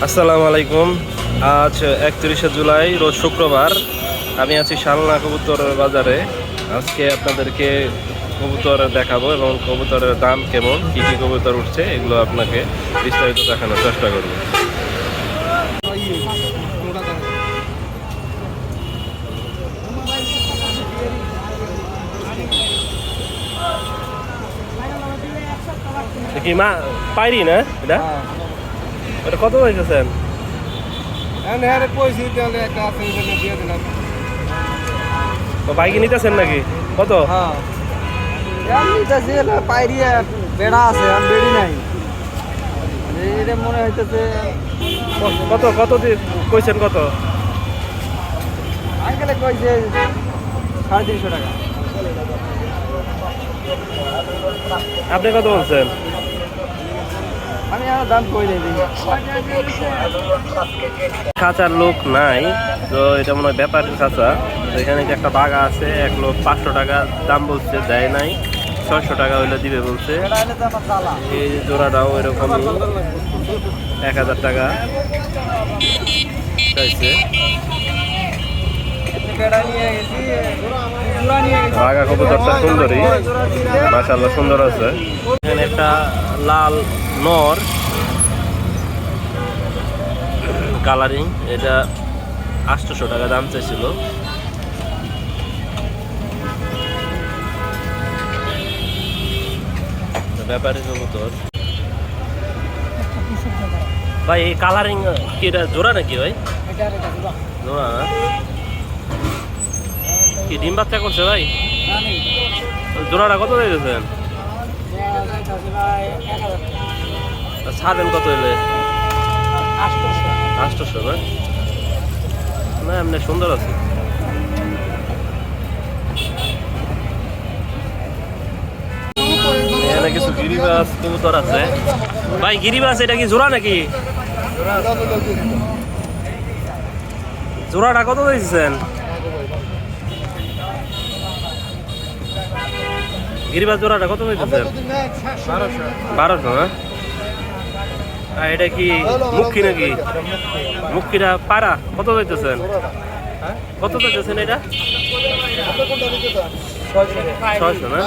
আসসালামু আলাইকুম। আজ 31শে জুলাই, রোজ শুক্রবার। আমি আছি শালনা কবুতর বাজারে। আজকে আপনাদেরকে কবুতর দেখাবো এবং কবুতরের দাম কেমন, কী কী কবুতর উঠছে এগুলো আপনাকে বিস্তারিত দেখানোর চেষ্টা করব। কি মা পাইরি না এটা? এটা কত হয়েছেন? বাইকে নিতেছেন নাকি? কত? বেড়া আছে বেড়ি নাই এটা মনে হইতেছে কত কত কইছেন? কত আঙ্কেলে কইছে 350 টাকা। আপনি কত বলছেন? আমি আর দাম কই দিই। খাঁচার লোক নাই তো, এটা মনে হয় ব্যাপারীর খাঁচা। তো এখানে যে একটা বাঘা আছে, এক লোক 500 টাকা দাম বলছে, দেয় নাই। 600 টাকা হইলে দিবে বলছে। এই জোড়াটাও এরকমই 1000 টাকা চাইছে। বাঘা কবুতরটা সুন্দরী, মাশাআল্লাহ সুন্দর আছে। এখানে একটা লাল নর কালারিং, এটা 800 টাকা দাম চাইছিল। ব্যাপারী কবুতর ভাই। এই কালারিং কি এটা জোড়া নাকি ভাই? জোড়া না? কি ডিম বাচ্চা করছে ভাই? জোড়াটা কত দিয়েছেন? ছাড়েন কত এলে? 800 না? না এমনি সুন্দর আছে। এখানে কিছু গিরিবাস কবুতর আছে ভাই। গিরিবাস এটা কি জোড়া নাকি? জোড়াটা কত দিয়েছেন? গিরিবাস জোড়াটা কত দিয়েছেন? 1200 না? আর এটা কি মুখী নাকি? মুখিটা পাড়া কত দিতেছেন? কত দিতেছেন এটা? 600 না?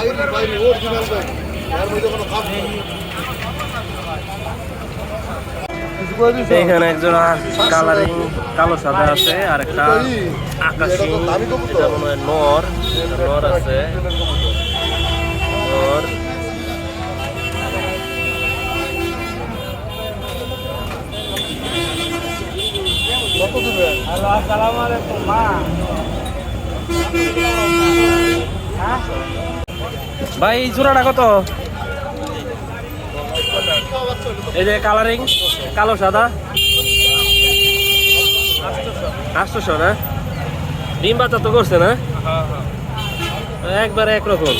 এখানে একজোড়া কালারিং কালো সাদা আছে, আর একটা আকাশি, এটা মনে হয় নর। নর আছে, নর। ভাই এই জোড়াটা কত? এই যে কালারিং কালো সাদা 800 না? ডিম বাচ্চা তো করছে না? একবারে একরকম।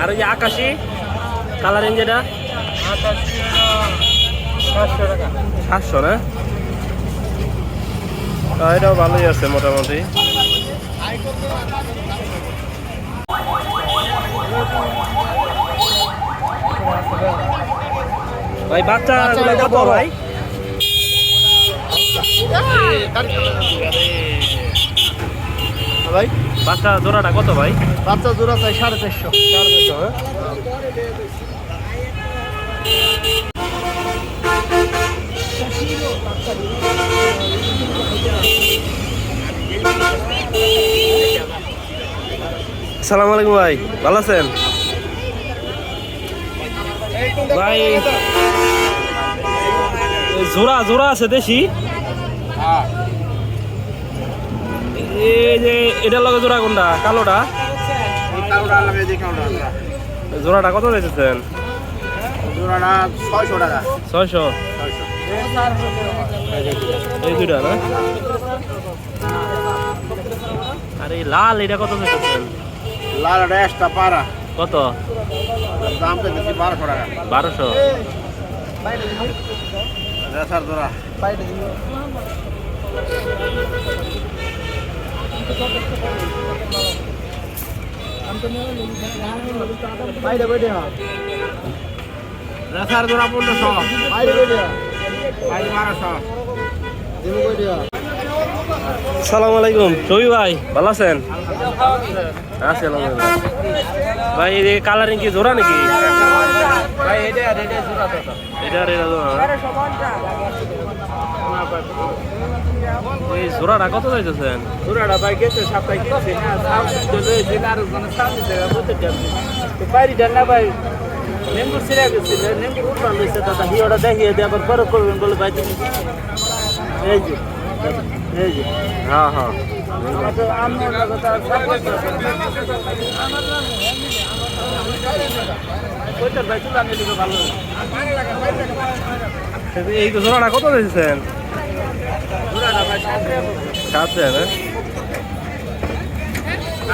আর ওই যে আকাশি কালারিং যেটা 700 না? এটাও ভালোই আছে মোটামুটি। ভাই বাচ্চা কত ভাই? ভাই বাচ্চা জোড়াটা কত ভাই? বাচ্চা জোড়া চাই 450। আসসালামু আলাইকুম ভাই, ভালো আছেন ভাই? জোড়া জোড়া আছে দেশি। এই যে এটার লগে জোড়া কোনটা? কালোটা? জোড়াটা কত দিয়েছেন? জোড়াটা 600 টাকা। 600? এই দুইটা না? আর এই লাল এটা কত দিয়েছেন? লাল একটা পাড়া কত দাম তো বেশি 1200 টাকা। 1200? রেসার জোড়া রেসার জোড়া 1500। সালাম আলাইকুম রবি ভাই ভালো আছেন? আছি আলহামদুলিল্লাহ। ভাই এই কালারিং কি জোড়া নাকি? এটা আর এটা জোড়া না? এই জোড়াটা কত যাইতেছেন? জোড়াটা ভাই গেছে সপ্তাহে কিনছি না আর মানে সামনে জায়গা বলতে যাচ্ছি তো বাইরে যান না ভাই নেমু ছিঁড়ে গেছিল নেমু উঠবার লইছে দাদা হিওটা দেখিয়ে দিয়ে আবার পরে করবেন বলে ভাই তুমি এই যে হ্যাঁ হ্যাঁ এই তো জোড়াটা কত দিয়েছেন? 7 না?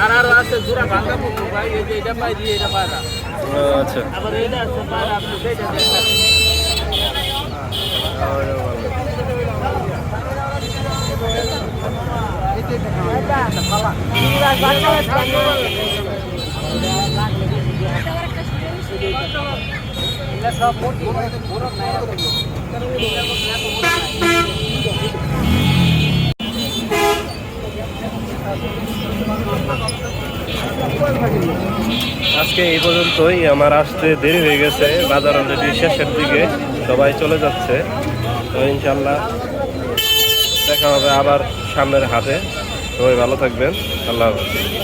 আর আর আছে জোড়া ভাঙা পুকুর ভাই এই যে এটা পাই দিয়ে এটা পায়রা ও, আচ্ছা আবার এটা আছে পায়রা আপনি সেইটা দেখেন আজকে এই পর্যন্তই। আমার আসতে দেরি হয়ে গেছে, বাজার অলরেডি শেষের দিকে, সবাই চলে যাচ্ছে। তো ইনশাল্লাহ দেখা হবে আবার সামনের হাটে। সবাই ভালো থাকবেন, আল্লাহ হাফেজ।